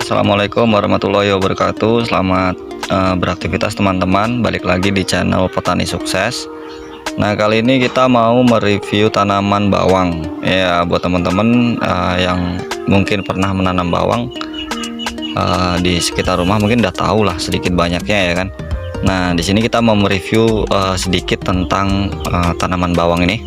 Assalamualaikum warahmatullahi wabarakatuh. Selamat beraktivitas teman-teman. Balik lagi di channel Petani Sukses. Nah, kali ini kita mau mereview tanaman bawang. Ya, buat teman-teman yang mungkin pernah menanam bawang di sekitar rumah, mungkin udah tahu lah sedikit banyaknya ya kan. Nah, di sini kita mau mereview sedikit tentang tanaman bawang ini.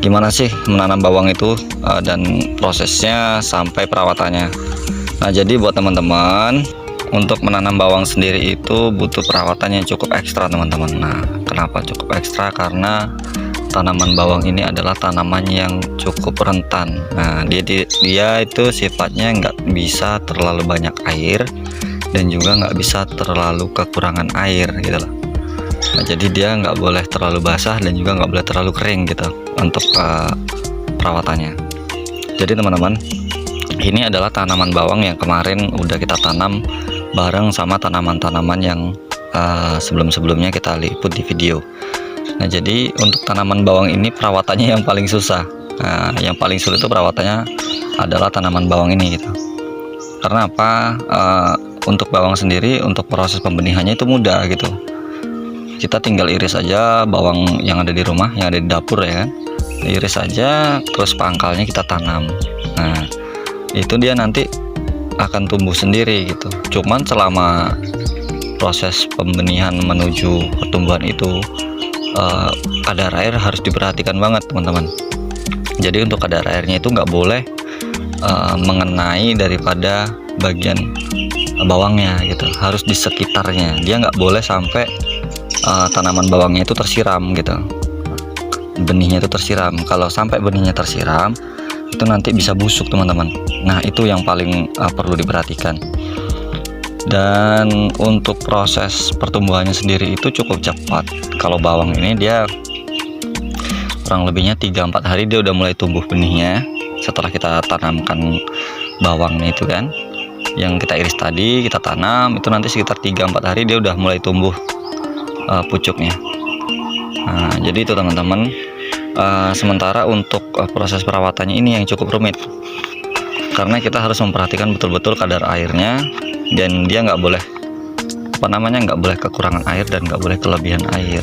Gimana sih menanam bawang itu dan prosesnya sampai perawatannya. Nah, jadi buat teman-teman, untuk menanam bawang sendiri itu butuh perawatan yang cukup ekstra teman-teman. Nah, kenapa cukup ekstra? Karena tanaman bawang ini adalah tanaman yang cukup rentan. Nah, dia itu sifatnya nggak bisa terlalu banyak air dan juga nggak bisa terlalu kekurangan air gitu loh. Nah, jadi dia nggak boleh terlalu basah dan juga nggak boleh terlalu kering gitu untuk perawatannya. Jadi teman-teman, ini adalah tanaman bawang yang kemarin udah kita tanam bareng sama tanaman-tanaman yang sebelum-sebelumnya kita liput di video. Nah, jadi untuk tanaman bawang ini perawatannya yang paling susah. Nah, yang paling sulit itu perawatannya adalah tanaman bawang ini gitu. Karena apa? Untuk bawang sendiri, untuk proses pembenihannya itu mudah gitu. Kita tinggal iris aja bawang yang ada di rumah, yang ada di dapur ya kan. Iris aja, terus pangkalnya kita tanam. Nah, itu dia nanti akan tumbuh sendiri gitu. Cuman selama proses pembenihan menuju pertumbuhan itu kadar air harus diperhatikan banget teman-teman. Jadi untuk kadar airnya itu nggak boleh mengenai daripada bagian bawangnya gitu, harus di sekitarnya. Dia nggak boleh sampai tanaman bawangnya itu tersiram gitu, benihnya itu tersiram. Kalau sampai benihnya tersiram, itu nanti bisa busuk teman-teman. Nah, itu yang paling perlu diperhatikan. Dan untuk proses pertumbuhannya sendiri itu cukup cepat. Kalau bawang ini dia kurang lebihnya 3-4 hari dia udah mulai tumbuh benihnya. Setelah kita tanamkan bawangnya itu kan, yang kita iris tadi kita tanam, itu nanti sekitar 3-4 hari dia udah mulai tumbuh pucuknya. Nah, jadi itu teman-teman. Sementara untuk proses perawatannya ini yang cukup rumit, karena kita harus memperhatikan betul-betul kadar airnya, dan dia nggak boleh nggak boleh kekurangan air dan nggak boleh kelebihan air.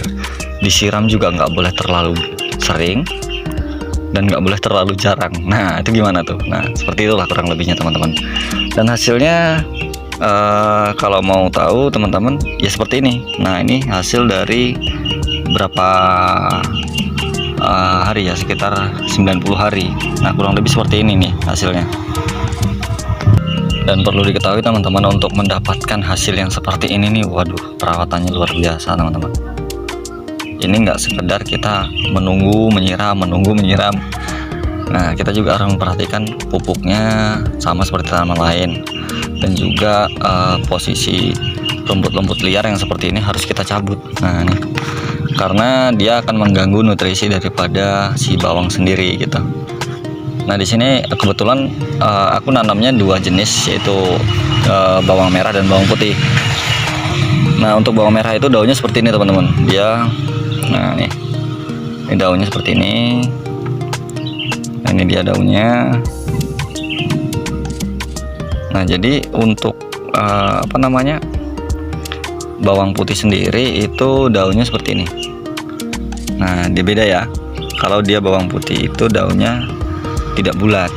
Disiram juga nggak boleh terlalu sering dan nggak boleh terlalu jarang. Nah, itu gimana tuh? Nah, seperti itulah kurang lebihnya teman-teman. Dan hasilnya kalau mau tahu teman-teman ya seperti ini. Nah, ini hasil dari berapa hari ya, sekitar 90 hari. Nah, kurang lebih seperti ini nih hasilnya. Dan perlu diketahui teman-teman, untuk mendapatkan hasil yang seperti ini nih, waduh, perawatannya luar biasa teman-teman. Ini nggak sekedar kita menunggu menyiram. Nah, kita juga harus memperhatikan pupuknya sama seperti tanaman lain, dan juga posisi rumput-rumput liar yang seperti ini harus kita cabut. Nah, ini karena dia akan mengganggu nutrisi daripada si bawang sendiri gitu. Nah, di sini kebetulan aku nanamnya dua jenis, yaitu bawang merah dan bawang putih. Nah, untuk bawang merah itu daunnya seperti ini teman-teman. Nah, ini daunnya seperti ini. Nah, ini dia daunnya. Nah, jadi untuk bawang putih sendiri itu daunnya seperti ini. Nah, dia beda ya. Kalau dia bawang putih itu daunnya tidak bulat,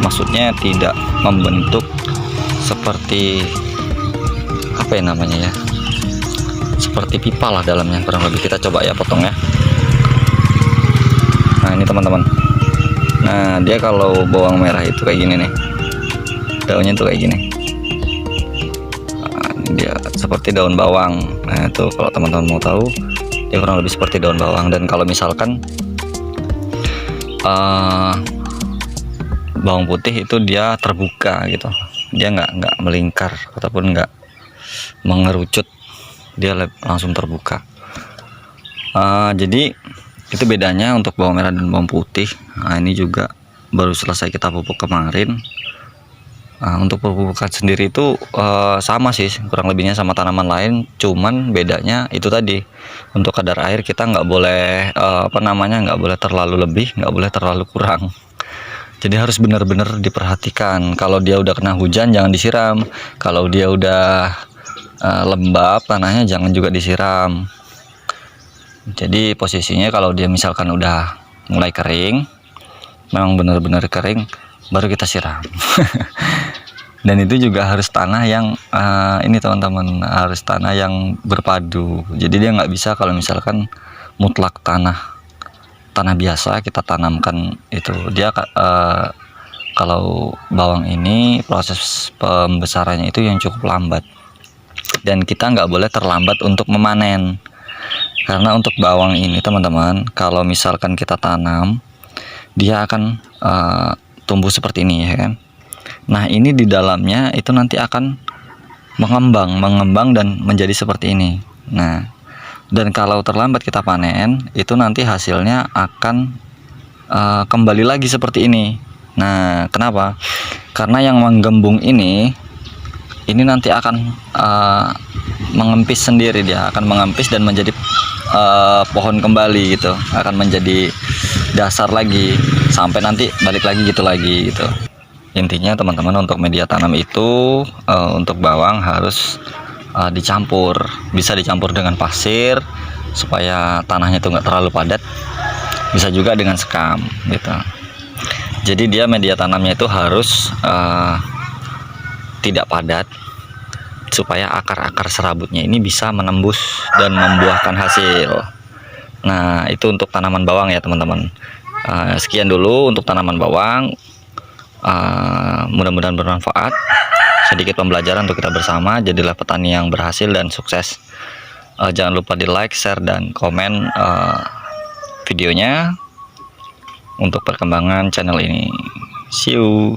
maksudnya tidak membentuk seperti apa ya namanya ya, seperti pipa lah dalamnya kurang lebih. Kita coba ya potong ya. Nah, ini teman-teman. Nah, dia kalau bawang merah itu kayak gini nih, daunnya tuh kayak gini. Dia seperti daun bawang. Nah, itu kalau teman-teman mau tahu, dia kurang lebih seperti daun bawang. Dan kalau misalkan bawang putih itu dia terbuka gitu, dia nggak melingkar ataupun nggak mengerucut, dia langsung terbuka. Jadi itu bedanya untuk bawang merah dan bawang putih. Nah, ini juga baru selesai kita pupuk kemarin. Untuk pepupukan sendiri itu sama sih kurang lebihnya sama tanaman lain, cuman bedanya itu tadi, untuk kadar air kita nggak boleh nggak boleh terlalu lebih, nggak boleh terlalu kurang. Jadi harus benar-benar diperhatikan. Kalau dia udah kena hujan jangan disiram. Kalau dia udah lembab tanahnya jangan juga disiram. Jadi posisinya kalau dia misalkan udah mulai kering, memang benar-benar kering, baru kita siram. Dan itu juga harus tanah yang ini teman-teman, harus tanah yang berpadu. Jadi dia nggak bisa kalau misalkan mutlak tanah biasa kita tanamkan itu, dia kalau bawang ini proses pembesarannya itu yang cukup lambat, dan kita nggak boleh terlambat untuk memanen. Karena untuk bawang ini teman-teman, kalau misalkan kita tanam, dia akan tumbuh seperti ini ya kan. Nah ini di dalamnya itu nanti akan mengembang dan menjadi seperti ini. Nah, dan kalau terlambat kita panen, itu nanti hasilnya akan kembali lagi seperti ini. Nah, kenapa? Karena yang menggembung ini nanti akan mengempis sendiri, dia akan mengempis dan menjadi pohon kembali gitu, akan menjadi dasar lagi sampai nanti balik lagi gitu. Intinya teman-teman, untuk media tanam itu untuk bawang harus dicampur, bisa dicampur dengan pasir supaya tanahnya itu nggak terlalu padat, bisa juga dengan sekam gitu. Jadi dia media tanamnya itu harus tidak padat supaya akar-akar serabutnya ini bisa menembus dan membuahkan hasil. Nah itu untuk tanaman bawang ya teman-teman. Sekian dulu untuk tanaman bawang, mudah-mudahan bermanfaat, sedikit pembelajaran untuk kita bersama. Jadilah petani yang berhasil dan sukses. Jangan lupa di like, share, dan komen videonya untuk perkembangan channel ini. See you.